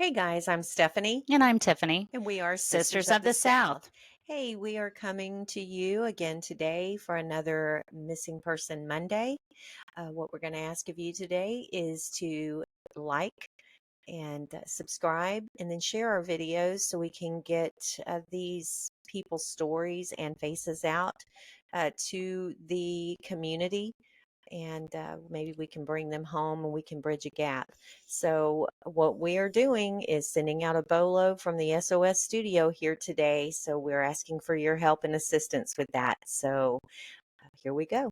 Hey guys, I'm Stephanie, And I'm Tiffany, and we are Sisters Sisters of of the the South. South. Hey, we are coming to you again today for another Missing Person Monday. What we're going to ask of you today is to like and subscribe and then share our videos so we can get these people's stories and faces out to the community and maybe we can bring them home and we can bridge a gap. So, what we are doing is sending out a bolo from the SOS studio here today. So, we're asking for your help and assistance with that. So, here we go.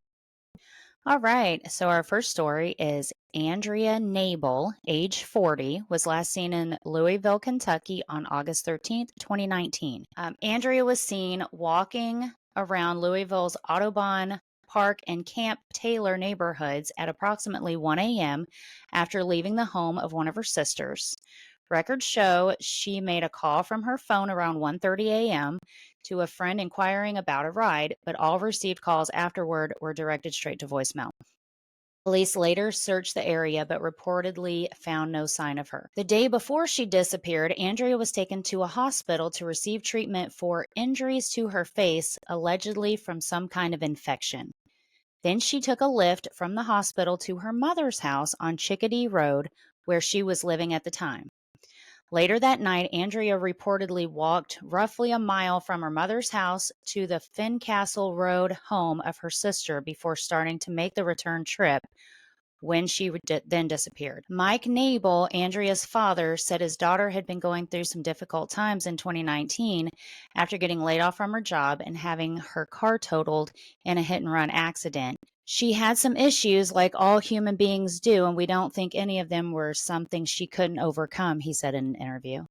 All right. So our first story is Andrea Knabel, age 40, was last seen in Louisville, Kentucky on August 13th, 2019. Andrea was seen walking around Louisville's Audubon Park and Camp Taylor neighborhoods at approximately 1 a.m. after leaving the home of one of her sisters. Records show she made a call from her phone around 1:30 a.m. to a friend inquiring about a ride, but all received calls afterward were directed straight to voicemail. Police later searched the area but reportedly found no sign of her. The day before she disappeared, Andrea was taken to a hospital to receive treatment for injuries to her face, allegedly from some kind of infection. Then she took a lift from the hospital to her mother's house on Chickadee Road, where she was living at the time. Later that night, Andrea reportedly walked roughly a mile from her mother's house to the Fincastle Road home of her sister before starting to make the return trip when she then disappeared. Mike Knabel, Andrea's father, said his daughter had been going through some difficult times in 2019 after getting laid off from her job and having her car totaled in a hit and run accident. She had some issues like all human beings do, and we don't think any of them were something she couldn't overcome, he said in an interview.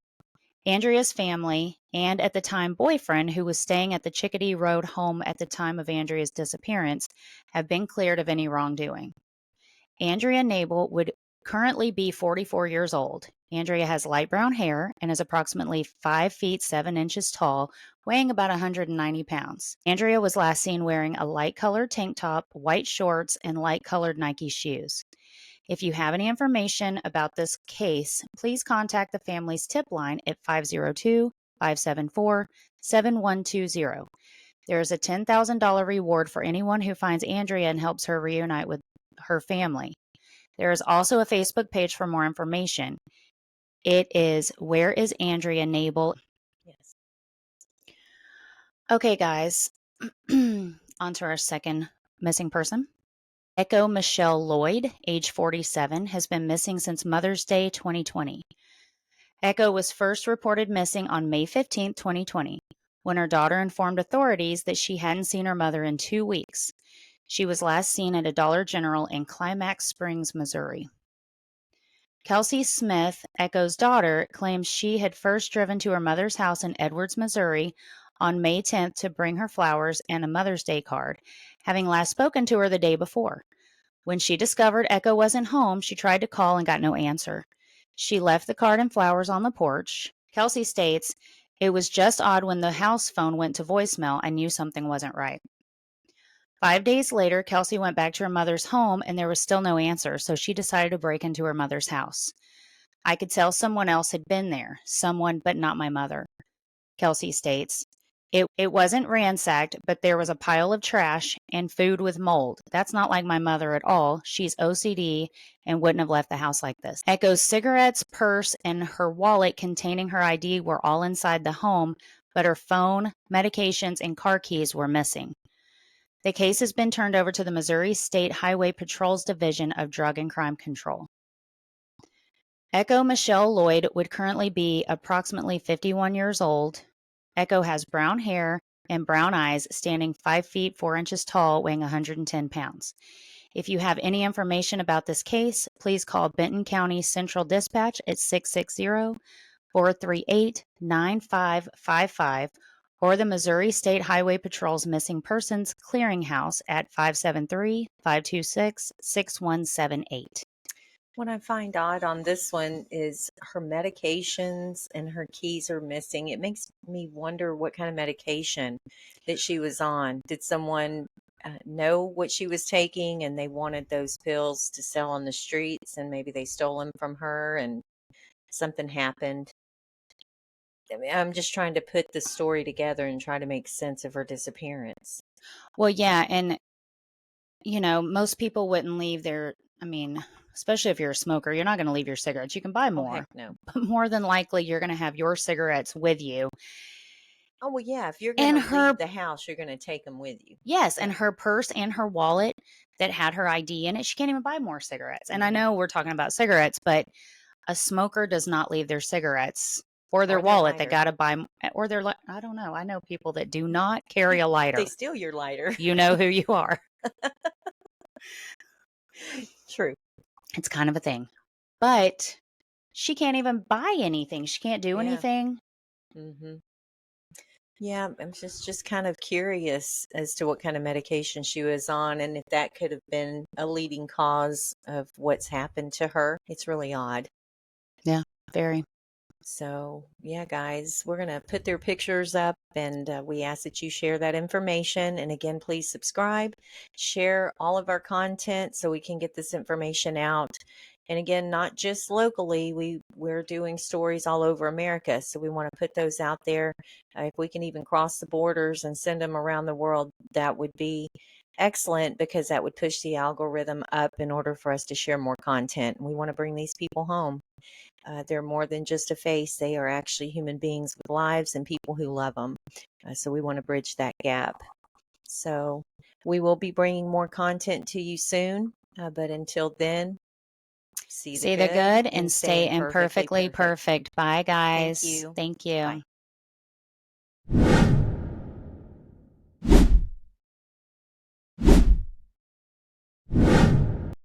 Andrea's family and at the time boyfriend, who was staying at the Chickadee Road home at the time of Andrea's disappearance, have been cleared of any wrongdoing. Andrea Knabel would currently be 44 years old. Andrea has light brown hair and is approximately 5 feet 7 inches tall, weighing about 190 pounds. Andrea was last seen wearing a light colored tank top, white shorts, and light colored Nike shoes. If you have any information about this case, please contact the family's tip line at 502-574-7120. There is a $10,000 reward for anyone who finds Andrea and helps her reunite with her family. There is also a Facebook page for more information. It is Where is Andrea Knabel? Yes. Okay, guys, on to our second missing person. Echo Michelle Lloyd, age 47, has been missing since Mother's Day 2020. Echo was first reported missing on May 15, 2020, when her daughter informed authorities that she hadn't seen her mother in 2 weeks. She was last seen at a Dollar General in Climax Springs, Missouri. Kelsey Smith, Echo's daughter, claims she had first driven to her mother's house in Edwards, Missouri on May 10th to bring her flowers and a Mother's Day card, having last spoken to her the day before. When she discovered Echo wasn't home, she tried to call and got no answer. She left the card and flowers on the porch. Kelsey states, "It was just odd when the house phone went to voicemail. I knew something wasn't right." 5 days later, Kelsey went back to her mother's home and there was still no answer, so she decided to break into her mother's house. "I could tell someone else had been there, someone, but not my mother," Kelsey states. It wasn't ransacked, but there was a pile of trash and food with mold. That's not like my mother at all. She's OCD and wouldn't have left the house like this. Echo's cigarettes, purse, and her wallet containing her ID were all inside the home, but her phone, medications, and car keys were missing. The case has been turned over to the Missouri State Highway Patrol's Division of Drug and Crime Control. Echo Michelle Lloyd would currently be approximately 51 years old. Echo has brown hair and brown eyes, standing 5 feet 4 inches tall, weighing 110 pounds. If you have any information about this case, please call Benton County Central Dispatch at 660-438-9555 or the Missouri State Highway Patrol's Missing Persons Clearinghouse at 573-526-6178. What I find odd on this one is her medications and her keys are missing. It makes me wonder what kind of medication that she was on. Did someone know what she was taking and they wanted those pills to sell on the streets and maybe they stole them from her and something happened. I mean, I'm just trying to put the story together and try to make sense of her disappearance. Well, yeah, and most people wouldn't leave their, I mean, especially if you're a smoker, you're not going to leave your cigarettes. You can buy Oh, heck more, no. but more than likely you're going to have your cigarettes with you. Oh, well, yeah, if you're going And to leave her, the house, you're going to take them with you. yes, and Yeah. her purse and her wallet that had her ID in it, she can't even buy more cigarettes. And I Mhm. know we're talking about cigarettes, but a smoker does not leave their cigarettes or their Or their wallet. They lighter. got to buy, or their, I don't know. I know people that do not carry a lighter. They steal your lighter. You know who you are. True. It's kind of a thing. But she can't even buy anything. She can't do Yeah. anything. Mhm. Yeah, I'm just kind of curious as to what kind of medication she was on and if that could have been a leading cause of what's happened to her. It's really odd. Yeah, very. So, yeah, guys, we're going to put their pictures up and we ask that you share that information. And again, please subscribe, share all of our content so we can get this information out. And again, not just locally, we're doing stories all over America. So we want to put those out there. If we can even cross the borders and send them around the world, that would be excellent because that would push the algorithm up in order for us to share more content. And we want to bring these people home. They're more than just a face. They are actually human beings with lives and people who love them. So we want to bridge that gap. So we will be bringing more content to you soon. But until then, see the See the good good and and stay stay imperfectly imperfectly perfect. perfect. Bye, Thank guys. you. Thank you. Bye.